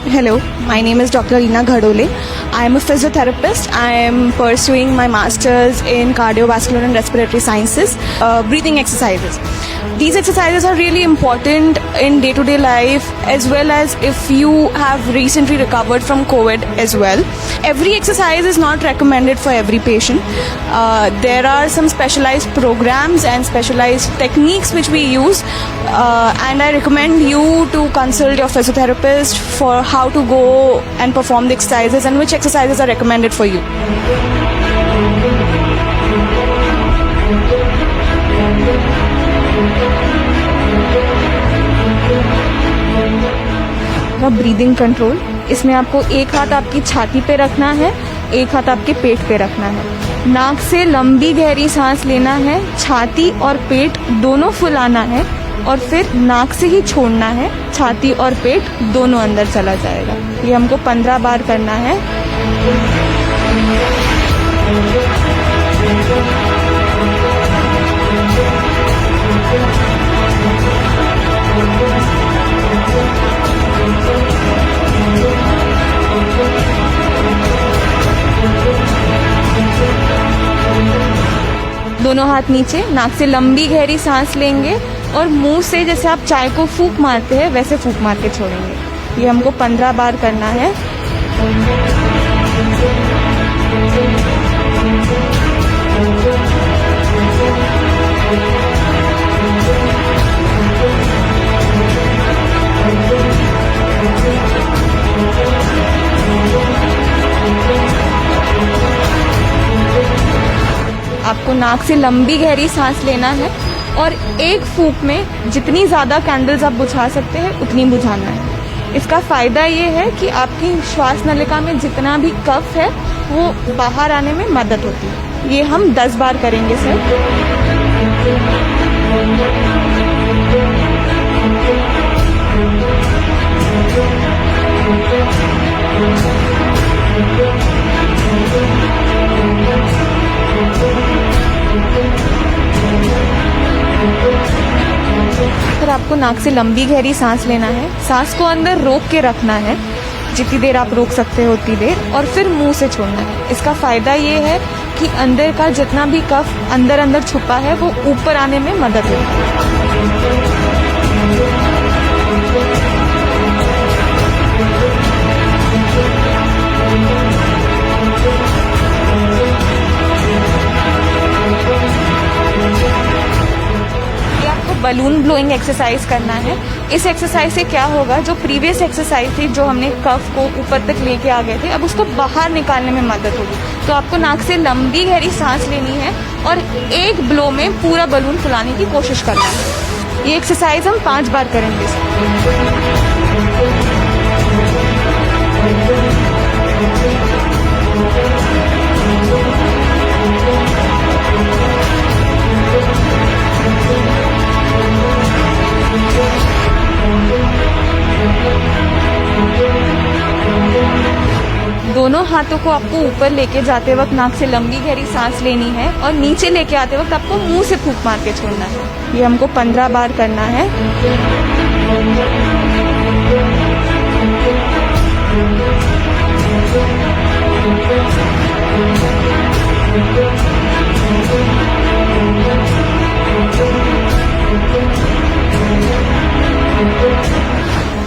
Hello, my name is Dr. Reena Ghadole. I am a physiotherapist. I am pursuing my master's in cardiovascular and respiratory sciences, breathing exercises. These exercises are really important in day-to-day life, as well as if you have recently recovered from COVID as well. Every exercise is not recommended for every patient. There are some specialized programs and specialized techniques which we use, and I recommend you to consult your physiotherapist for how to go and perform the exercises and which exercises are recommended for you. Breathing control, इसमें आपको एक हाथ आपकी छाती पे रखना है, एक हाथ आपके पेट पे रखना है। नाक से लंबी गहरी सांस लेना है, छाती और पेट दोनों फुलाना है और फिर नाक से ही छोड़ना है, छाती और पेट दोनों अंदर चला जाएगा। ये हमको 15 बार करना है। दोनों हाथ नीचे, नाक से लंबी गहरी सांस लेंगे और मुंह से जैसे आप चाय को फूंक मारते हैं वैसे फूंक मार के छोड़ेंगे। ये हमको 15 बार करना है। आपको नाक से लंबी गहरी सांस लेना है और एक फूंक में जितनी ज़्यादा कैंडल्स आप बुझा सकते हैं उतनी बुझाना है। इसका फ़ायदा ये है कि आपकी श्वास नलिका में जितना भी कफ है वो बाहर आने में मदद होती है। ये हम 10 बार करेंगे सर। फिर आपको नाक से लंबी गहरी सांस लेना है, सांस को अंदर रोक के रखना है, जितनी देर आप रोक सकते हो उतनी देर, और फिर मुंह से छोड़ना है। इसका फायदा ये है कि अंदर का जितना भी कफ अंदर छुपा है वो ऊपर आने में मदद होती है। बलून ब्लोइंग एक्सरसाइज करना है। इस एक्सरसाइज से क्या होगा, जो प्रीवियस एक्सरसाइज थी जो हमने कफ को ऊपर तक लेके आ गए थे, अब उसको बाहर निकालने में मदद होगी। तो आपको नाक से लंबी गहरी सांस लेनी है और एक ब्लो में पूरा बलून फुलाने की कोशिश करना है। ये एक्सरसाइज हम 5 बार करेंगे। दोनों हाथों को आपको ऊपर लेके जाते वक्त नाक से लंबी गहरी सांस लेनी है और नीचे लेके आते वक्त आपको मुंह से फूंक मार के छोड़ना है। ये हमको 15 बार करना है।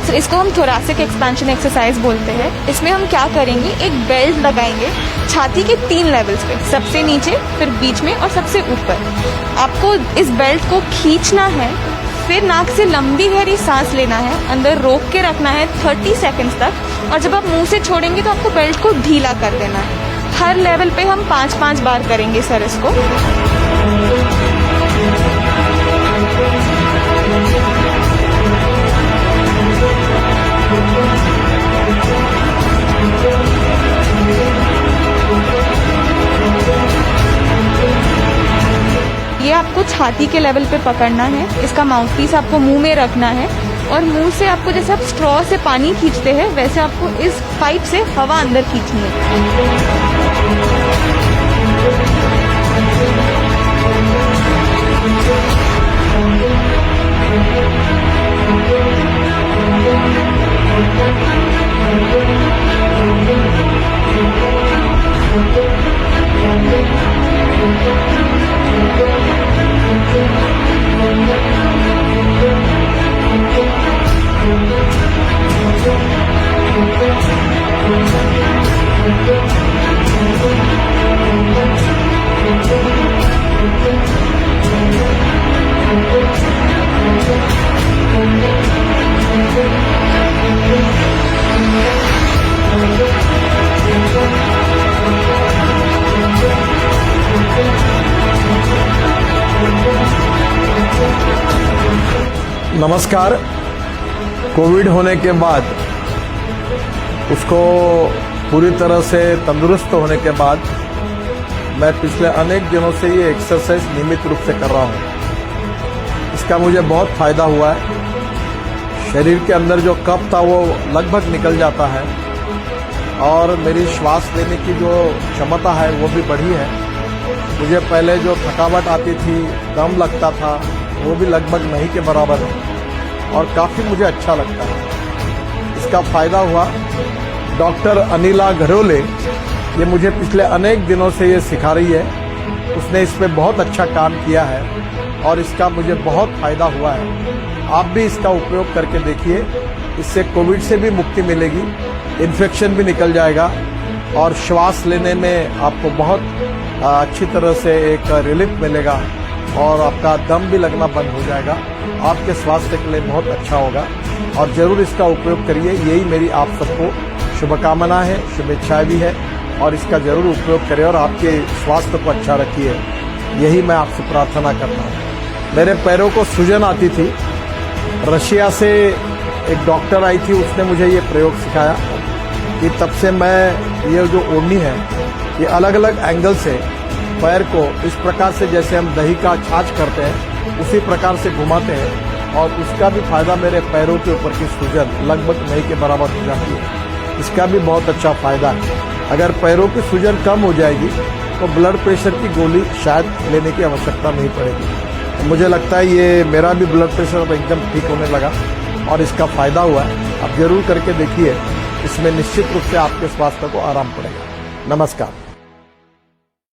तो इसको हम थोरैसिक एक्सपेंशन एक्सरसाइज बोलते हैं। इसमें हम क्या करेंगे, एक बेल्ट लगाएंगे छाती के 3 लेवल्स पे, सबसे नीचे, फिर बीच में और सबसे ऊपर। आपको इस बेल्ट को खींचना है, फिर नाक से लंबी गहरी सांस लेना है, अंदर रोक के रखना है 30 सेकंड्स तक, और जब आप मुंह से छोड़ेंगे तो आपको बेल्ट को ढीला कर देना है। हर लेवल पे हम 5-5 बार करेंगे सर इसको। ये आपको छाती के लेवल पे पकड़ना है, इसका माउथपीस आपको मुंह में रखना है, और मुंह से आपको जैसे आप स्ट्रॉ से पानी खींचते हैं वैसे आपको इस पाइप से हवा अंदर खींचनी है। नमस्कार। कोविड होने के बाद उसको पूरी तरह से तंदुरुस्त होने के बाद मैं पिछले अनेक दिनों से ये एक्सरसाइज नियमित रूप से कर रहा हूँ। इसका मुझे बहुत फायदा हुआ है। शरीर के अंदर जो कफ था वो लगभग निकल जाता है और मेरी श्वास लेने की जो क्षमता है वो भी बढ़ी है। मुझे पहले जो थकावट आती थी, दम लगता था, वो भी लगभग नहीं के बराबर है और काफ़ी मुझे अच्छा लगता है। इसका फ़ायदा हुआ। डॉक्टर अनिला घरोले ये मुझे पिछले अनेक दिनों से ये सिखा रही है। उसने इस पे बहुत अच्छा काम किया है और इसका मुझे बहुत फ़ायदा हुआ है। आप भी इसका उपयोग करके देखिए। इससे कोविड से भी मुक्ति मिलेगी, इन्फेक्शन भी निकल जाएगा और श्वास लेने में आपको बहुत अच्छी तरह से एक रिलीफ मिलेगा और आपका दम भी लगना बंद हो जाएगा। आपके स्वास्थ्य के लिए बहुत अच्छा होगा और ज़रूर इसका उपयोग करिए। यही मेरी आप सबको शुभकामना है, शुभेच्छाएं भी है और इसका ज़रूर उपयोग करें और आपके स्वास्थ्य को अच्छा रखिए। यही मैं आपसे प्रार्थना करता हूँ। मेरे पैरों को सूजन आती थी। रशिया से एक डॉक्टर आई थी, उसने मुझे ये प्रयोग सिखाया कि तब से मैं ये जो ओढ़नी है ये अलग अलग एंगल से पैर को इस प्रकार से जैसे हम दही का छाछ करते हैं उसी प्रकार से घुमाते हैं और उसका भी फायदा मेरे पैरों के ऊपर की सूजन लगभग नहीं के बराबर हो जाती है। इसका भी बहुत अच्छा फायदा है। अगर पैरों की सूजन कम हो जाएगी तो ब्लड प्रेशर की गोली शायद लेने की आवश्यकता नहीं पड़ेगी। मुझे लगता है ये मेरा भी ब्लड प्रेशर अब एकदम ठीक होने लगा और इसका फायदा हुआ है। आप जरूर करके देखिए, इसमें निश्चित रूप से आपके स्वास्थ्य को आराम पड़ेगा। नमस्कार।